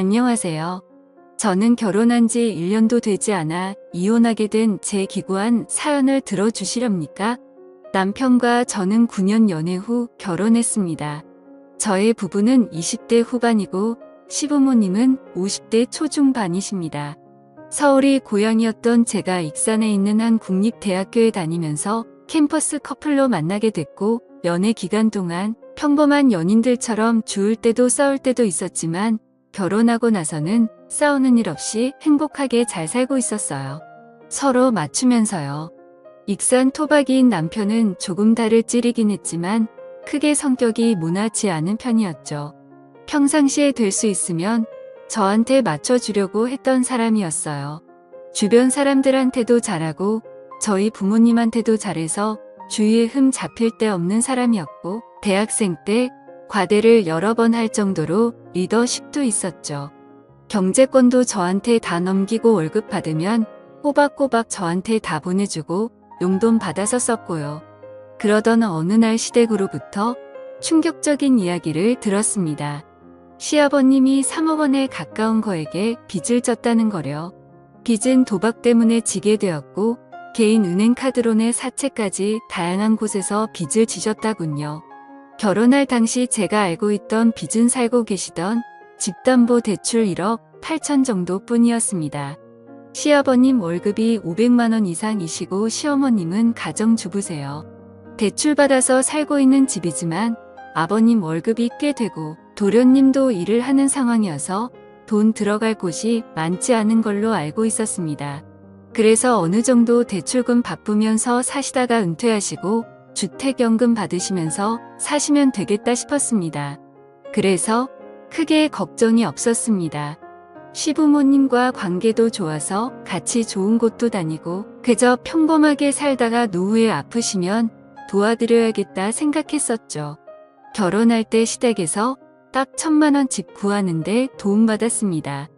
안녕하세요. 저는 결혼한 지 1년도 되지 않아 이혼하게 된 제 기구한 사연을 들어주시렵니까? 남편과 저는 9년 연애 후 결혼했습니다. 저의 부부는 20대 후반이고 시부모님은 50대 초중반이십니다. 서울이 고향이었던 제가 익산에 있는 한 국립대학교에 다니면서 캠퍼스 커플로 만나게 됐고 연애 기간 동안 평범한 연인들처럼 좋을 때도 싸울 때도 있었지만 결혼하고 나서는 싸우는 일 없이 행복하게 잘 살고 있었어요. 서로 맞추면서요. 익산 토박이인 남편은 조금 달을 찌르긴 했지만 크게 성격이 모나지 않은 편이었죠. 평상시에 될 수 있으면 저한테 맞춰주려고 했던 사람이었어요. 주변 사람들한테도 잘하고 저희 부모님한테도 잘해서 주위에 흠 잡힐 데 없는 사람이었고 대학생 때 과대를 여러 번 할 정도로 리더십도 있었죠. 경제권도 저한테 다 넘기고 월급 받으면 꼬박꼬박 저한테 다 보내주고 용돈 받아서 썼고요. 그러던 어느 날 시댁으로부터 충격적인 이야기를 들었습니다. 시아버님이 3억 원에 가까운 거액의 빚을 졌다는 거려. 빚은 도박 때문에 지게 되었고 개인 은행카드로 내 사채까지 다양한 곳에서 빚을 지셨다군요. 결혼할 당시 제가 알고 있던 빚은 살고 계시던 집담보대출 1억 8천 정도 뿐이었습니다. 시아버님 월급이 500만 원 이상이시고 시어머님은 가정주부세요. 대출받아서 살고 있는 집이지만 아버님 월급이 꽤 되고 도련님도 일을 하는 상황이어서 돈 들어갈 곳이 많지 않은 걸로 알고 있었습니다. 그래서 어느 정도 대출금 바쁘면서 사시다가 은퇴하시고 주택연금 받으시면서 사시면 되겠다 싶었습니다. 그래서 크게 걱정이 없었습니다. 시부모님과 관계도 좋아서 같이 좋은 곳도 다니고 그저 평범하게 살다가 노후에 아프시면 도와드려야겠다 생각했었죠. 결혼할 때 시댁에서 딱 1,000만 원 집 구하는데 도움받았습니다.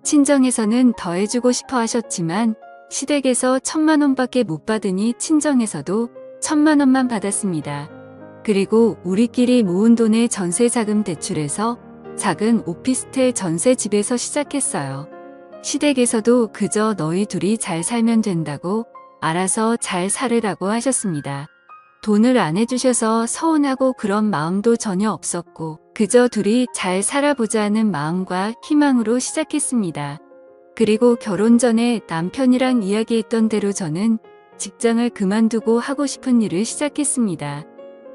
친정에서는 더 해주고 싶어 하셨지만 시댁에서 1,000만 원밖에 못 받으니 친정에서도 1,000만 원만 받았습니다. 그리고 우리끼리 모은 돈의 전세자금 대출해서 작은 오피스텔 전세집에서 시작했어요. 시댁에서도 그저 너희 둘이 잘 살면 된다고 알아서 잘 살으라고 하셨습니다. 돈을 안 해주셔서 서운하고 그런 마음도 전혀 없었고 그저 둘이 잘 살아보자는 마음과 희망으로 시작했습니다. 그리고 결혼 전에 남편이랑 이야기했던 대로 저는 직장을 그만두고 하고 싶은 일을 시작했습니다.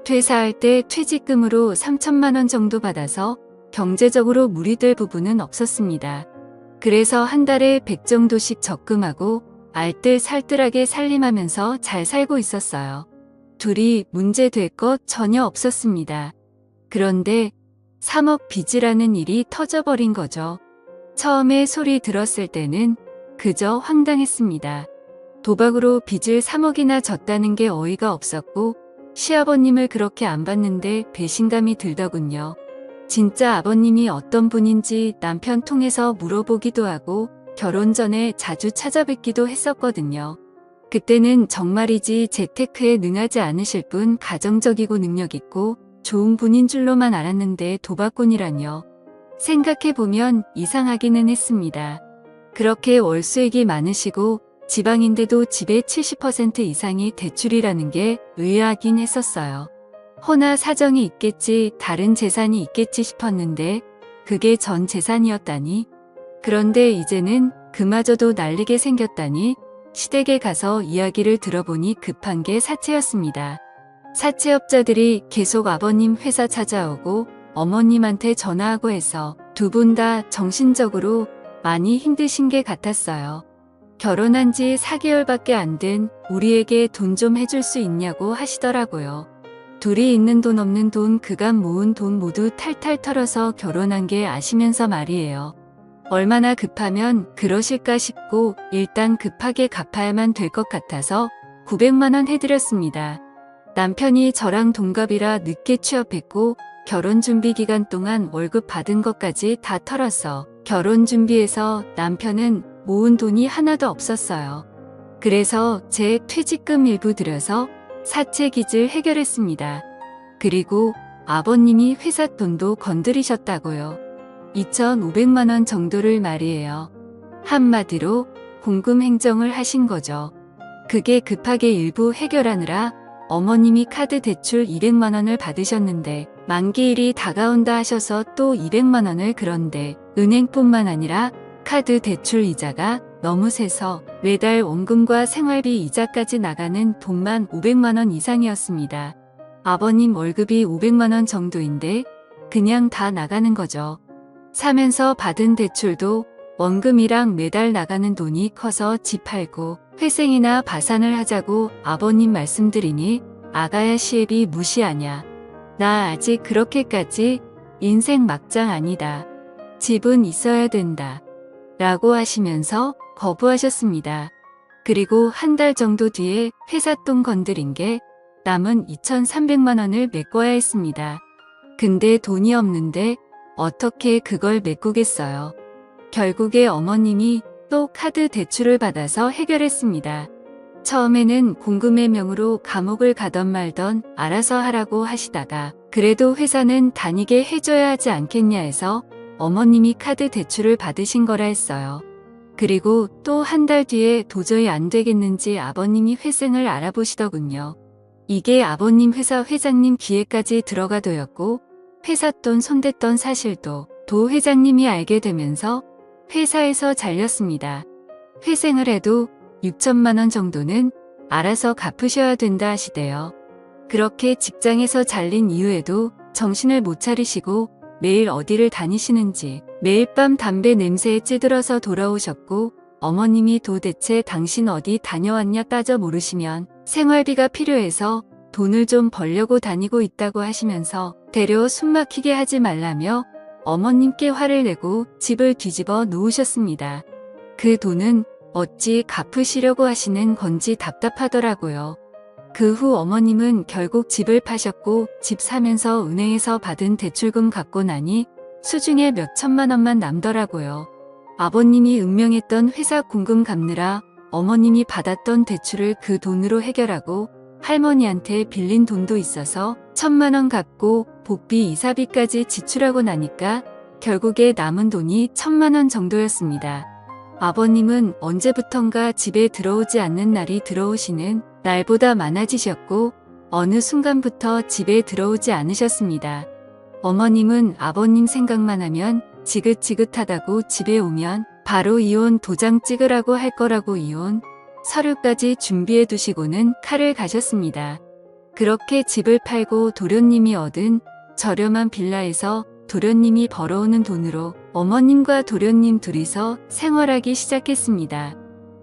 퇴사할 때 퇴직금으로 3,000만 원 정도 받아서 경제적으로 무리될 부분은 없었습니다. 그래서 한 달에 100 정도씩 적금하고 알뜰살뜰하게 살림하면서 잘 살고 있었어요. 둘이 문제될 것 전혀 없었습니다. 그런데 3억 빚이라는 일이 터져버린 거죠. 처음에 소리 들었을 때는 그저 황당했습니다. 도박으로 빚을 3억이나 졌다는 게 어이가 없었고 시아버님을 그렇게 안 봤는데 배신감이 들더군요. 진짜 아버님이 어떤 분인지 남편 통해서 물어보기도 하고 결혼 전에 자주 찾아뵙기도 했었거든요. 그때는 정말이지 재테크에 능하지 않으실 분 가정적이고 능력있고 좋은 분인 줄로만 알았는데 도박꾼이라뇨. 생각해보면 이상하기는 했습니다. 그렇게 월수익이 많으시고 지방인데도 집의 70% 이상이 대출이라는 게 의아하긴 했었어요. 허나 사정이 있겠지, 다른 재산이 있겠지 싶었는데 그게 전 재산이었다니. 그런데 이제는 그마저도 날리게 생겼다니 시댁에 가서 이야기를 들어보니 급한 게 사채였습니다. 사채업자들이 계속 아버님 회사 찾아오고 어머님한테 전화하고 해서 두 분 다 정신적으로 많이 힘드신 게 같았어요. 결혼한 지 4개월밖에 안 된 우리에게 돈 좀 해줄 수 있냐고 하시더라고요. 둘이 있는 돈 없는 돈 그간 모은 돈 모두 탈탈 털어서 결혼한 게 아시면서 말이에요. 얼마나 급하면 그러실까 싶고 일단 급하게 갚아야만 될 것 같아서 900만 원 해드렸습니다. 남편이 저랑 동갑이라 늦게 취업했고 결혼 준비 기간 동안 월급 받은 것까지 다 털어서 결혼 준비해서 남편은 모은 돈이 하나도 없었어요. 그래서 제 퇴직금 일부 들여서 사채 빚을 해결했습니다. 그리고 아버님이 회사 돈도 건드리셨다고요. 2,500만 원 정도를 말이에요. 한마디로 공금 행정을 하신 거죠. 그게 급하게 일부 해결하느라 어머님이 카드 대출 200만 원을 받으셨는데 만기일이 다가온다 하셔서 또 200만 원을 그런데 은행뿐만 아니라 카드 대출 이자가 너무 세서 매달 원금과 생활비 이자까지 나가는 돈만 500만 원 이상이었습니다. 아버님 월급이 500만 원 정도인데 그냥 다 나가는 거죠. 사면서 받은 대출도 원금이랑 매달 나가는 돈이 커서 집 팔고 회생이나 파산을 하자고 아버님 말씀드리니 아가야 시애비 무시하냐. 나 아직 그렇게까지 인생 막장 아니다. 집은 있어야 된다. 라고 하시면서 거부하셨습니다. 그리고 한 달 정도 뒤에 회사 돈 건드린 게 남은 2,300만 원을 메꿔야 했습니다. 근데 돈이 없는데 어떻게 그걸 메꾸겠어요. 결국에 어머님이 또 카드 대출을 받아서 해결했습니다. 처음에는 공금의 명으로 감옥을 가던 말던 알아서 하라고 하시다가 그래도 회사는 다니게 해줘야 하지 않겠냐 해서 어머님이 카드 대출을 받으신 거라 했어요. 그리고 또 한 달 뒤에 도저히 안 되겠는지 아버님이 회생을 알아보시더군요. 이게 아버님 회사 회장님 귀에까지 들어가도였고 회사 돈 손댔던 사실도 도 회장님이 알게 되면서 회사에서 잘렸습니다. 회생을 해도 6천만 원 정도는 알아서 갚으셔야 된다 하시대요. 그렇게 직장에서 잘린 이후에도 정신을 못 차리시고 매일 어디를 다니시는지 매일 밤 담배 냄새에 찌들어서 돌아오셨고 어머님이 도대체 당신 어디 다녀왔냐 따져 물으시면 생활비가 필요해서 돈을 좀 벌려고 다니고 있다고 하시면서 되려 숨막히게 하지 말라며 어머님께 화를 내고 집을 뒤집어 놓으셨습니다. 그 돈은 어찌 갚으시려고 하시는 건지 답답하더라고요. 그 후 어머님은 결국 집을 파셨고 집 사면서 은행에서 받은 대출금 갚고 나니 수중에 몇 천만 원만 남더라고요. 아버님이 운명했던 회사 공금 갚느라 어머님이 받았던 대출을 그 돈으로 해결하고 할머니한테 빌린 돈도 있어서 1,000만 원 갚고 복비 이사비까지 지출하고 나니까 결국에 남은 돈이 1,000만 원 정도였습니다. 아버님은 언제부턴가 집에 들어오지 않는 날이 들어오시는 날보다 많아지셨고 어느 순간부터 집에 들어오지 않으셨습니다. 어머님은 아버님 생각만 하면 지긋지긋하다고 집에 오면 바로 이혼 도장 찍으라고 할 거라고 이혼 서류까지 준비해 두시고는 칼을 가셨습니다. 그렇게 집을 팔고 도련님이 얻은 저렴한 빌라에서 도련님이 벌어오는 돈으로 어머님과 도련님 둘이서 생활하기 시작했습니다.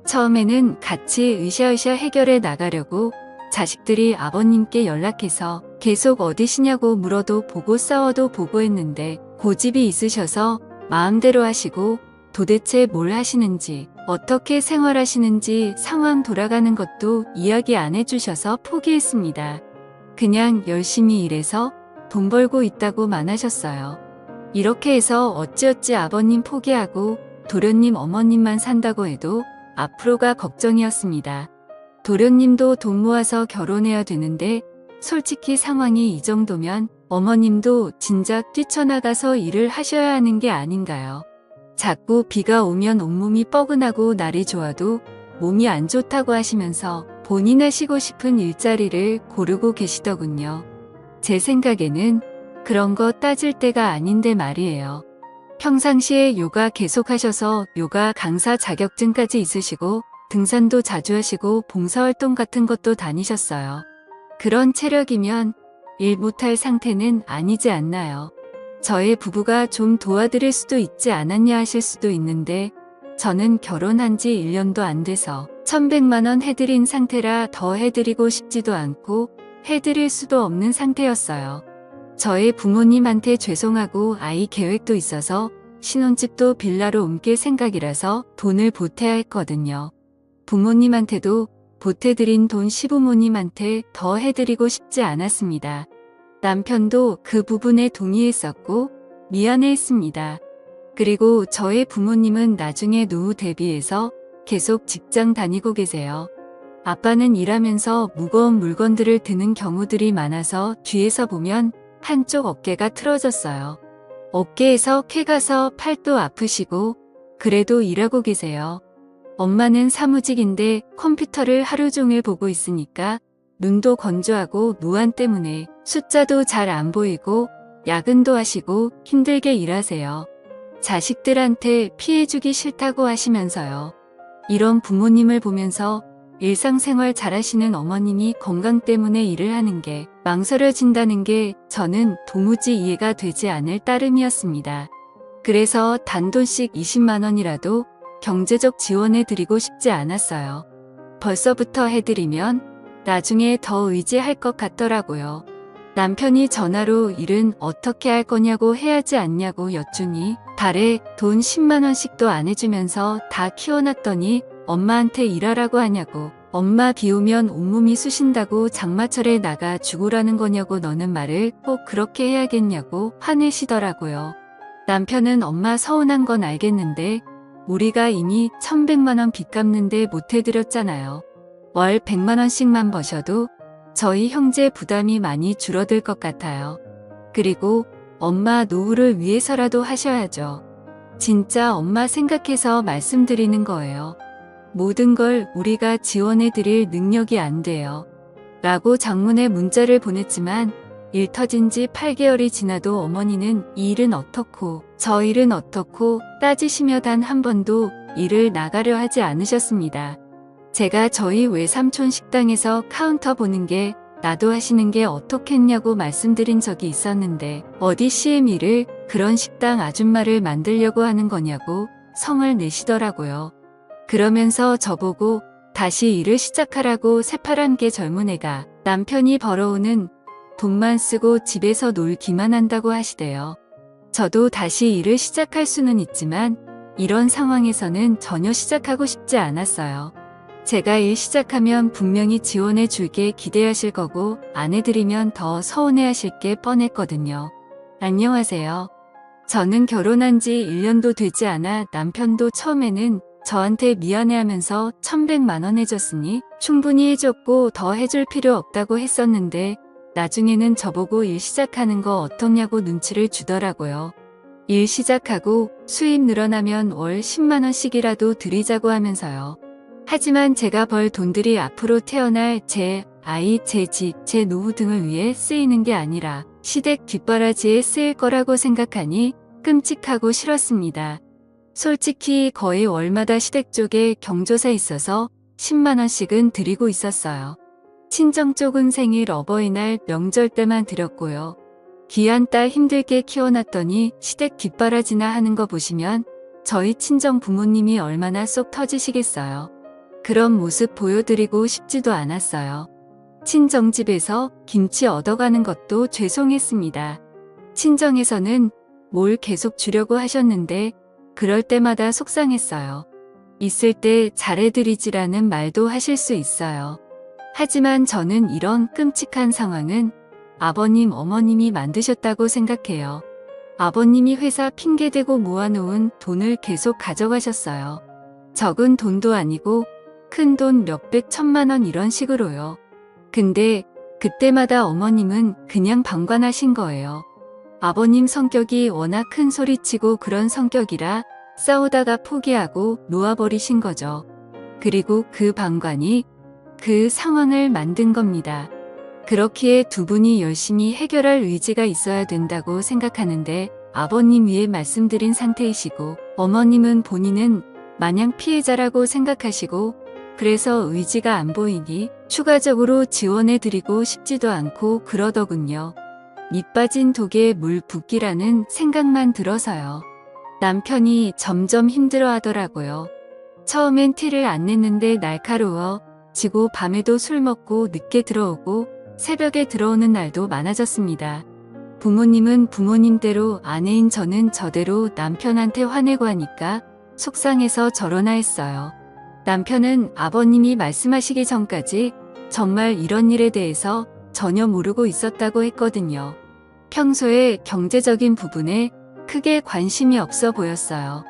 처음에는 같이 으쌰으쌰 해결해 나가려고 자식들이 아버님께 연락해서 계속 어디시냐고 물어도 보고 싸워도 보고 했는데 고집이 있으셔서 마음대로 하시고 도대체 뭘 하시는지 어떻게 생활하시는지 상황 돌아가는 것도 이야기 안 해주셔서 포기했습니다. 그냥 열심히 일해서 돈 벌고 있다고만 하셨어요. 이렇게 해서 어찌어찌 아버님 포기하고 도련님 어머님만 산다고 해도 앞으로가 걱정이었습니다. 도련님도 돈 모아서 결혼해야 되는데 솔직히 상황이 이 정도면 어머님도 진작 뛰쳐나가서 일을 하셔야 하는 게 아닌가요? 자꾸 비가 오면 온몸이 뻐근하고 날이 좋아도 몸이 안 좋다고 하시면서 본인 하시고 싶은 일자리를 고르고 계시더군요. 제 생각에는 그런 거 따질 때가 아닌데 말이에요. 평상시에 요가 계속 하셔서 요가 강사 자격증까지 있으시고 등산도 자주 하시고 봉사활동 같은 것도 다니셨어요. 그런 체력이면 일 못할 상태는 아니지 않나요? 저의 부부가 좀 도와드릴 수도 있지 않았냐 하실 수도 있는데 저는 결혼한 지 1년도 안 돼서 1,100만 원 해드린 상태라 더 해드리고 싶지도 않고 해드릴 수도 없는 상태였어요. 저의 부모님한테 죄송하고 아이 계획도 있어서 신혼집도 빌라로 옮길 생각이라서 돈을 보태야 했거든요. 부모님한테도 보태드린 돈 시부모님한테 더 해드리고 싶지 않았습니다. 남편도 그 부분에 동의했었고 미안해했습니다. 그리고 저의 부모님은 나중에 노후 대비해서 계속 직장 다니고 계세요. 아빠는 일하면서 무거운 물건들을 드는 경우들이 많아서 뒤에서 보면 한쪽 어깨가 틀어졌어요. 어깨에서 쾌가서 팔도 아프시고 그래도 일하고 계세요. 엄마는 사무직인데 컴퓨터를 하루 종일 보고 있으니까 눈도 건조하고 노안 때문에 숫자도 잘 안 보이고 야근도 하시고 힘들게 일하세요. 자식들한테 피해주기 싫다고 하시면서요. 이런 부모님을 보면서 일상생활 잘하시는 어머님이 건강 때문에 일을 하는 게 망설여진다는 게 저는 도무지 이해가 되지 않을 따름이었습니다. 그래서 단돈씩 20만 원이라도 경제적 지원해 드리고 싶지 않았어요. 벌써부터 해드리면 나중에 더 의지할 것 같더라고요. 남편이 전화로 일은 어떻게 할 거냐고 해야지 않냐고 여쭈니 달에 돈 10만 원씩도 안 해주면서 다 키워놨더니 엄마한테 일하라고 하냐고, 엄마 비 오면 온몸이 쑤신다고 장마철에 나가 죽으라는 거냐고 너는 말을 꼭 그렇게 해야겠냐고 화내시더라고요. 남편은 엄마 서운한 건 알겠는데 우리가 이미 1,100만 원 빚 갚는데 못 해드렸잖아요. 월 100만 원씩만 버셔도 저희 형제 부담이 많이 줄어들 것 같아요. 그리고 엄마 노후를 위해서라도 하셔야죠. 진짜 엄마 생각해서 말씀드리는 거예요. 모든 걸 우리가 지원해 드릴 능력이 안 돼요. 라고 장문의 문자를 보냈지만 일 터진 지 8개월이 지나도 어머니는 이 일은 어떻고 저 일은 어떻고 따지시며 단 한 번도 일을 나가려 하지 않으셨습니다. 제가 저희 외삼촌 식당에서 카운터 보는 게 나도 하시는 게 어떻겠냐고 말씀드린 적이 있었는데 어디 CM일을 그런 식당 아줌마를 만들려고 하는 거냐고 성을 내시더라고요. 그러면서 저보고 다시 일을 시작하라고 새파란 게 젊은 애가 남편이 벌어오는 돈만 쓰고 집에서 놀기만 한다고 하시대요. 저도 다시 일을 시작할 수는 있지만 이런 상황에서는 전혀 시작하고 싶지 않았어요. 제가 일 시작하면 분명히 지원해 줄게 기대하실 거고 안 해드리면 더 서운해 하실 게 뻔했거든요. 안녕하세요. 저는 결혼한 지 1년도 되지 않아 남편도 처음에는 저한테 미안해하면서 1,100만 원 해줬으니 충분히 해줬고 더 해줄 필요 없다고 했었는데 나중에는 저보고 일 시작하는 거 어떻냐고 눈치를 주더라고요. 일 시작하고 수입 늘어나면 월 10만 원씩이라도 드리자고 하면서요. 하지만 제가 벌 돈들이 앞으로 태어날 제 아이, 제 집, 제 노후 등을 위해 쓰이는 게 아니라 시댁 뒷바라지에 쓰일 거라고 생각하니 끔찍하고 싫었습니다. 솔직히 거의 월마다 시댁 쪽에 경조사 있어서 10만 원씩은 드리고 있었어요. 친정 쪽은 생일, 어버이날, 명절 때만 드렸고요. 귀한 딸 힘들게 키워놨더니 시댁 뒷바라지나 하는 거 보시면 저희 친정 부모님이 얼마나 쏙 터지시겠어요. 그런 모습 보여드리고 싶지도 않았어요. 친정집에서 김치 얻어가는 것도 죄송했습니다. 친정에서는 뭘 계속 주려고 하셨는데 그럴 때마다 속상했어요. 있을 때 잘해드리지라는 말도 하실 수 있어요. 하지만 저는 이런 끔찍한 상황은 아버님, 어머님이 만드셨다고 생각해요. 아버님이 회사 핑계대고 모아놓은 돈을 계속 가져가셨어요. 적은 돈도 아니고 큰 돈 몇백 천만 원 이런 식으로요. 근데 그때마다 어머님은 그냥 방관하신 거예요. 아버님 성격이 워낙 큰 소리치고 그런 성격이라 싸우다가 포기하고 놓아버리신 거죠. 그리고 그 방관이 그 상황을 만든 겁니다. 그렇기에 두 분이 열심히 해결할 의지가 있어야 된다고 생각하는데 아버님 위에 말씀드린 상태이시고 어머님은 본인은 마냥 피해자라고 생각하시고 그래서 의지가 안 보이니 추가적으로 지원해드리고 싶지도 않고 그러더군요. 밑 빠진 독에 물 붓기라는 생각만 들어서요. 남편이 점점 힘들어 하더라고요. 처음엔 티를 안 냈는데 날카로워지고 밤에도 술 먹고 늦게 들어오고 새벽에 들어오는 날도 많아졌습니다. 부모님은 부모님대로 아내인 저는 저대로 남편한테 화내고 하니까 속상해서 저러나 했어요. 남편은 아버님이 말씀하시기 전까지 정말 이런 일에 대해서 전혀 모르고 있었다고 했거든요. 평소에 경제적인 부분에 크게 관심이 없어 보였어요.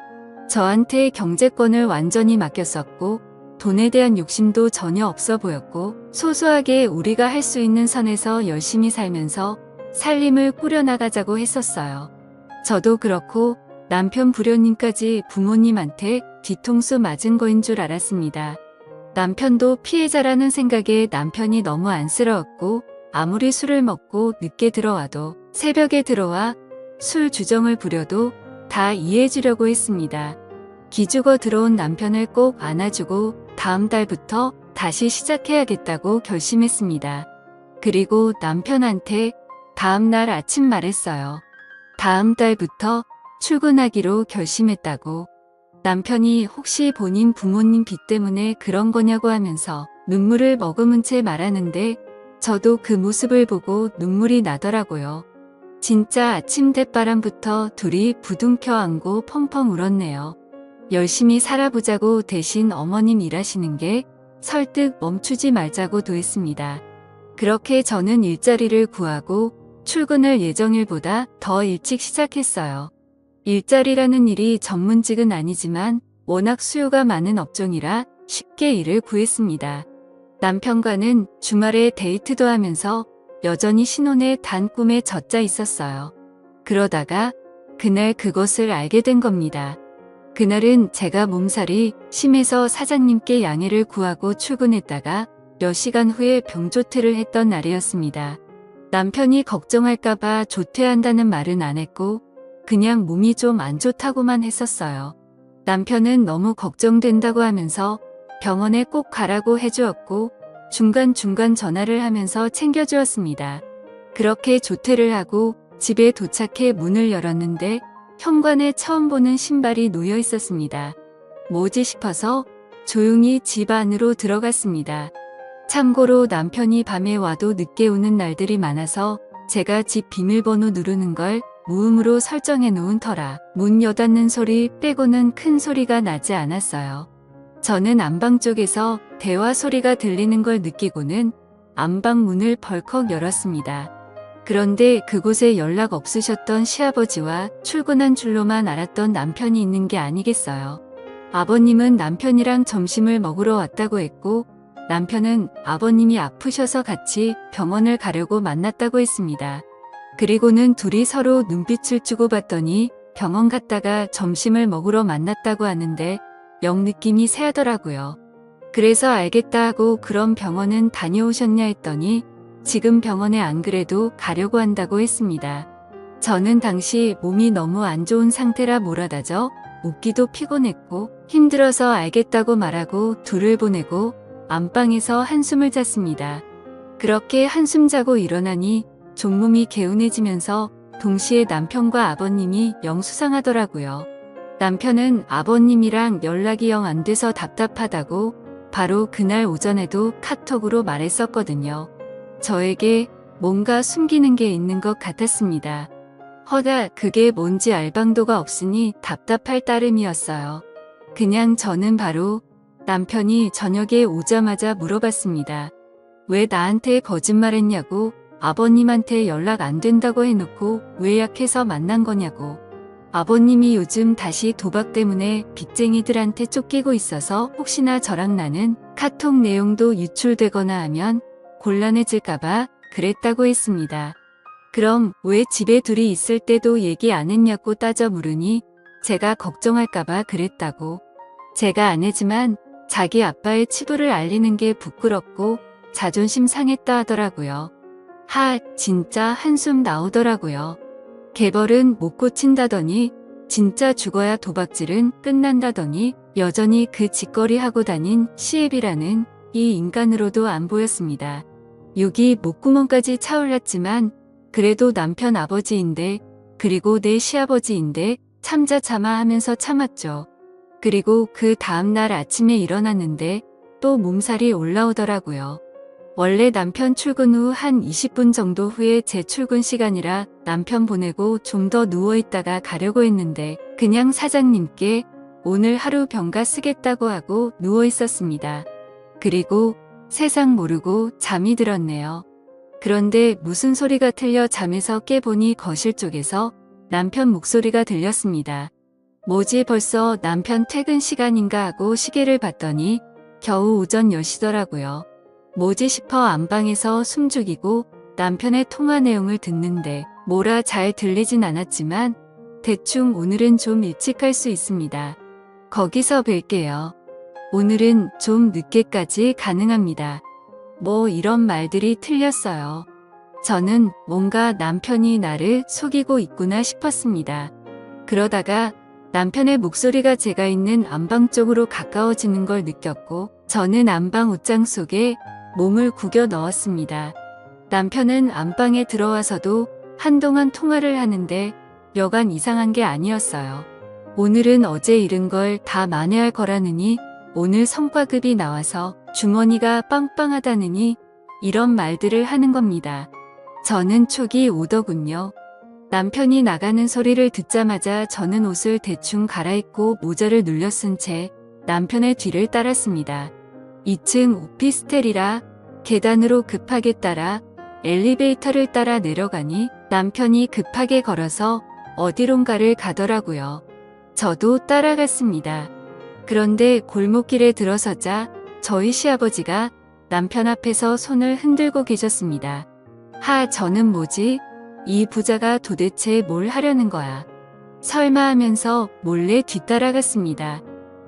저한테 경제권을 완전히 맡겼었고 돈에 대한 욕심도 전혀 없어 보였고 소소하게 우리가 할 수 있는 선에서 열심히 살면서 살림을 꾸려나가자고 했었어요. 저도 그렇고 남편 불효님까지 부모님한테 뒤통수 맞은 거인 줄 알았습니다. 남편도 피해자라는 생각에 남편이 너무 안쓰러웠고 아무리 술을 먹고 늦게 들어와도 새벽에 들어와 술 주정을 부려도 다 이해해주려고 했습니다. 기죽어 들어온 남편을 꼭 안아주고 다음 달부터 다시 시작해야겠다고 결심했습니다. 그리고 남편한테 다음 날 아침 말했어요. 다음 달부터 출근하기로 결심했다고. 남편이 혹시 본인 부모님 빚 때문에 그런 거냐고 하면서 눈물을 머금은 채 말하는데 저도 그 모습을 보고 눈물이 나더라고요. 진짜 아침 대바람부터 둘이 부둥켜 안고 펑펑 울었네요. 열심히 살아보자고 대신 어머님 일하시는 게 설득 멈추지 말자고도 했습니다. 그렇게 저는 일자리를 구하고 출근을 예정일보다 더 일찍 시작했어요. 일자리라는 일이 전문직은 아니지만 워낙 수요가 많은 업종이라 쉽게 일을 구했습니다. 남편과는 주말에 데이트도 하면서 여전히 신혼의 단 꿈에 젖자 있었어요. 그러다가 그날 그것을 알게 된 겁니다. 그날은 제가 몸살이 심해서 사장님께 양해를 구하고 출근했다가 몇 시간 후에 병조퇴를 했던 날이었습니다. 남편이 걱정할까봐 조퇴한다는 말은 안 했고 그냥 몸이 좀 안 좋다고만 했었어요. 남편은 너무 걱정된다고 하면서 병원에 꼭 가라고 해주었고 중간중간 전화를 하면서 챙겨주었습니다. 그렇게 조퇴를 하고 집에 도착해 문을 열었는데 현관에 처음 보는 신발이 놓여 있었습니다. 뭐지 싶어서 조용히 집 안으로 들어갔습니다. 참고로 남편이 밤에 와도 늦게 오는 날들이 많아서 제가 집 비밀번호 누르는 걸 무음으로 설정해 놓은 터라 문 여닫는 소리 빼고는 큰 소리가 나지 않았어요. 저는 안방 쪽에서 대화 소리가 들리는 걸 느끼고는 안방 문을 벌컥 열었습니다. 그런데 그곳에 연락 없으셨던 시아버지와 출근한 줄로만 알았던 남편이 있는 게 아니겠어요. 아버님은 남편이랑 점심을 먹으러 왔다고 했고 남편은 아버님이 아프셔서 같이 병원을 가려고 만났다고 했습니다. 그리고는 둘이 서로 눈빛을 주고받더니 병원 갔다가 점심을 먹으러 만났다고 하는데 영 느낌이 세하더라고요. 그래서 알겠다 하고 그럼 병원은 다녀오셨냐 했더니 지금 병원에 안 그래도 가려고 한다고 했습니다. 저는 당시 몸이 너무 안 좋은 상태라 몰아다져 웃기도 피곤했고 힘들어서 알겠다고 말하고 둘을 보내고 안방에서 한숨을 잤습니다. 그렇게 한숨 자고 일어나니 종몸이 개운해지면서 동시에 남편과 아버님이 영 수상하더라고요. 남편은 아버님이랑 연락이 영 안 돼서 답답하다고 바로 그날 오전에도 카톡으로 말했었거든요. 저에게 뭔가 숨기는 게 있는 것 같았습니다. 허다 그게 뭔지 알 방도가 없으니 답답할 따름이었어요. 그냥 저는 바로 남편이 저녁에 오자마자 물어봤습니다. 왜 나한테 거짓말했냐고, 아버님한테 연락 안 된다고 해놓고 왜 약해서 만난 거냐고. 아버님이 요즘 다시 도박 때문에 빚쟁이들한테 쫓기고 있어서 혹시나 저랑 나는 카톡 내용도 유출되거나 하면 곤란해질까봐 그랬다고 했습니다. 그럼 왜 집에 둘이 있을 때도 얘기 안 했냐고 따져 물으니 제가 걱정할까봐 그랬다고. 제가 아내지만 자기 아빠의 치부를 알리는 게 부끄럽고 자존심 상했다 하더라고요. 진짜 한숨 나오더라고요. 개벌은 못 고친다더니 진짜 죽어야 도박질은 끝난다더니 여전히 그 짓거리 하고 다닌 시애비라는 이 인간으로도 안 보였습니다. 욕이 목구멍까지 차올랐지만 그래도 남편 아버지인데 그리고 내 시아버지인데 참자 참아 하면서 참았죠. 그리고 그 다음날 아침에 일어났는데 또 몸살이 올라오더라고요. 원래 남편 출근 후 한 20분 정도 후에 제 출근 시간이라 남편 보내고 좀 더 누워있다가 가려고 했는데 그냥 사장님께 오늘 하루 병가 쓰겠다고 하고 누워있었습니다. 그리고 세상 모르고 잠이 들었네요. 그런데 무슨 소리가 틀려 잠에서 깨보니 거실 쪽에서 남편 목소리가 들렸습니다. 뭐지 벌써 남편 퇴근 시간인가 하고 시계를 봤더니 겨우 오전 10시더라고요. 뭐지 싶어 안방에서 숨죽이고 남편의 통화 내용을 듣는데 뭐라 잘 들리진 않았지만 대충 오늘은 좀 일찍 갈 수 있습니다. 거기서 뵐게요. 오늘은 좀 늦게까지 가능합니다. 뭐 이런 말들이 틀렸어요. 저는 뭔가 남편이 나를 속이고 있구나 싶었습니다. 그러다가 남편의 목소리가 제가 있는 안방 쪽으로 가까워지는 걸 느꼈고 저는 안방 옷장 속에 몸을 구겨 넣었습니다. 남편은 안방에 들어와서도 한동안 통화를 하는데 여간 이상한 게 아니었어요. 오늘은 어제 잃은 걸 다 만회할 거라느니 오늘 성과급이 나와서 주머니가 빵빵하다느니 이런 말들을 하는 겁니다. 저는 촉이 오더군요. 남편이 나가는 소리를 듣자마자 저는 옷을 대충 갈아입고 모자를 눌려 쓴 채 남편의 뒤를 따랐습니다. 2층 오피스텔이라 계단으로 급하게 따라 엘리베이터를 따라 내려가니 남편이 급하게 걸어서 어디론가를 가더라고요. 저도 따라갔습니다. 그런데 골목길에 들어서자 저희 시아버지가 남편 앞에서 손을 흔들고 계셨습니다. 저는 뭐지? 이 부자가 도대체 뭘 하려는 거야? 설마 하면서 몰래 뒤따라갔습니다.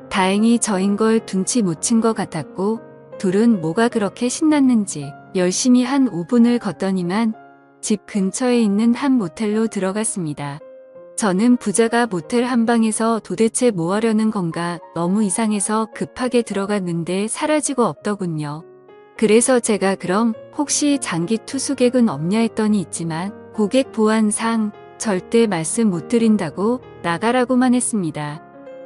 다행히 저인 걸 눈치 못 챈 것 같았고 둘은 뭐가 그렇게 신났는지 열심히 한 5분을 걷더니만 집 근처에 있는 한 모텔로 들어갔습니다. 저는 부자가 모텔 한방에서 도대체 뭐 하려는 건가 너무 이상해서 급하게 들어갔는데 사라지고 없더군요. 그래서 제가 그럼 혹시 장기 투숙객은 없냐 했더니 있지만 고객 보안상 절대 말씀 못 드린다고 나가라고만 했습니다.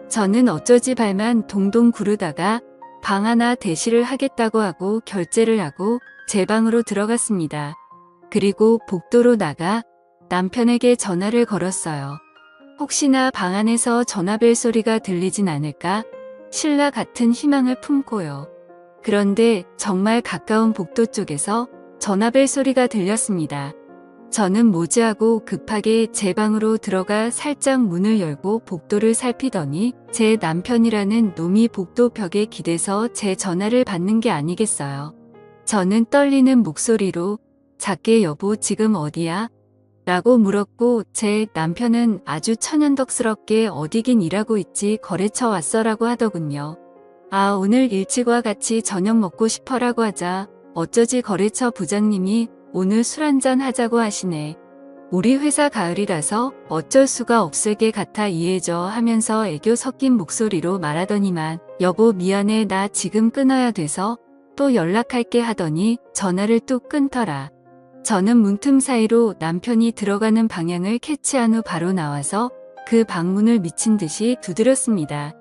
저는 어쩌지 발만 동동 구르다가 방 하나 대시를 하겠다고 하고 결제를 하고 제 방으로 들어갔습니다. 그리고 복도로 나가 남편에게 전화를 걸었어요. 혹시나 방 안에서 전화벨 소리가 들리진 않을까 신라 같은 희망을 품고요. 그런데 정말 가까운 복도 쪽에서 전화벨 소리가 들렸습니다. 저는 뭐지 하고 급하게 제 방으로 들어가 살짝 문을 열고 복도를 살피더니 제 남편이라는 놈이 복도 벽에 기대서 제 전화를 받는 게 아니겠어요. 저는 떨리는 목소리로 작게 여보 지금 어디야? 라고 물었고 제 남편은 아주 천연덕스럽게 어디긴 일하고 있지 거래처 왔어라고 하더군요. 오늘 일찍와 같이 저녁 먹고 싶어라고 하자 어쩌지 거래처 부장님이 오늘 술 한잔 하자고 하시네. 우리 회사 가을이라서 어쩔 수가 없을 게 같아 이해해줘 하면서 애교 섞인 목소리로 말하더니만 여보 미안해 나 지금 끊어야 돼서 또 연락할게 하더니 전화를 뚝 끊더라. 저는 문틈 사이로 남편이 들어가는 방향을 캐치한 후 바로 나와서 그 방문을 미친 듯이 두드렸습니다.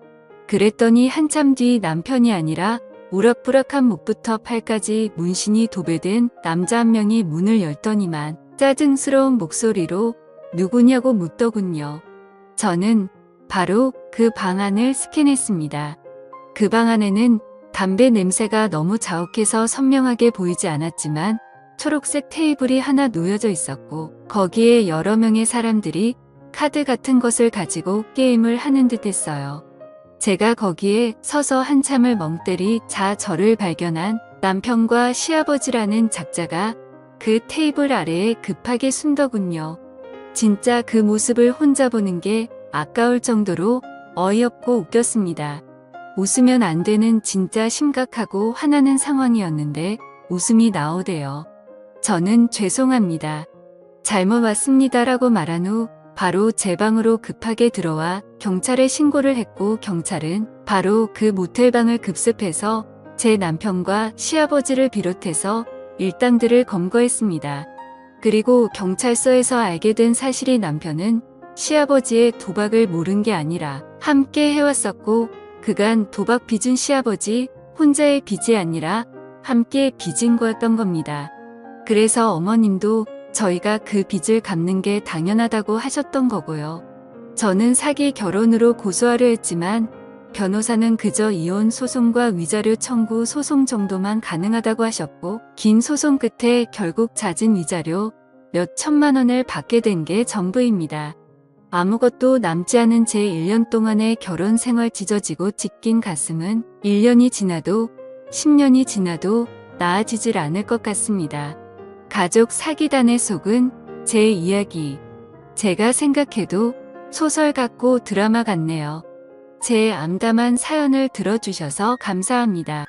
그랬더니 한참 뒤 남편이 아니라 우락부락한 목부터 팔까지 문신이 도배된 남자 한 명이 문을 열더니만 짜증스러운 목소리로 누구냐고 묻더군요. 저는 바로 그 방 안을 스캔했습니다. 그 방 안에는 담배 냄새가 너무 자욱해서 선명하게 보이지 않았지만 초록색 테이블이 하나 놓여져 있었고 거기에 여러 명의 사람들이 카드 같은 것을 가지고 게임을 하는 듯 했어요. 제가 거기에 서서 한참을 멍때리 저를 발견한 남편과 시아버지라는 작자가 그 테이블 아래에 급하게 숨더군요. 진짜 그 모습을 혼자 보는 게 아까울 정도로 어이없고 웃겼습니다. 웃으면 안 되는 진짜 심각하고 화나는 상황이었는데 웃음이 나오대요. 저는 죄송합니다. 잘못 왔습니다라고 말한 후 바로 제 방으로 급하게 들어와 경찰에 신고를 했고 경찰은 바로 그 모텔방을 급습해서 제 남편과 시아버지를 비롯해서 일당들을 검거했습니다. 그리고 경찰서에서 알게 된 사실이 남편은 시아버지의 도박을 모른 게 아니라 함께 해왔었고 그간 도박 빚은 시아버지 혼자의 빚이 아니라 함께 빚은 거였던 겁니다. 그래서 어머님도 저희가 그 빚을 갚는 게 당연하다고 하셨던 거고요. 저는 사기 결혼으로 고소하려 했지만 변호사는 그저 이혼 소송과 위자료 청구 소송 정도만 가능하다고 하셨고 긴 소송 끝에 결국 잦은 위자료 몇 천만 원을 받게 된 게 전부입니다. 아무것도 남지 않은 제 1년 동안의 결혼 생활 찢어지고 찢긴 가슴은 1년이 지나도 10년이 지나도 나아지질 않을 것 같습니다. 가족 사기단의 속은 제 이야기. 제가 생각해도 소설 같고 드라마 같네요. 제 암담한 사연을 들어주셔서 감사합니다.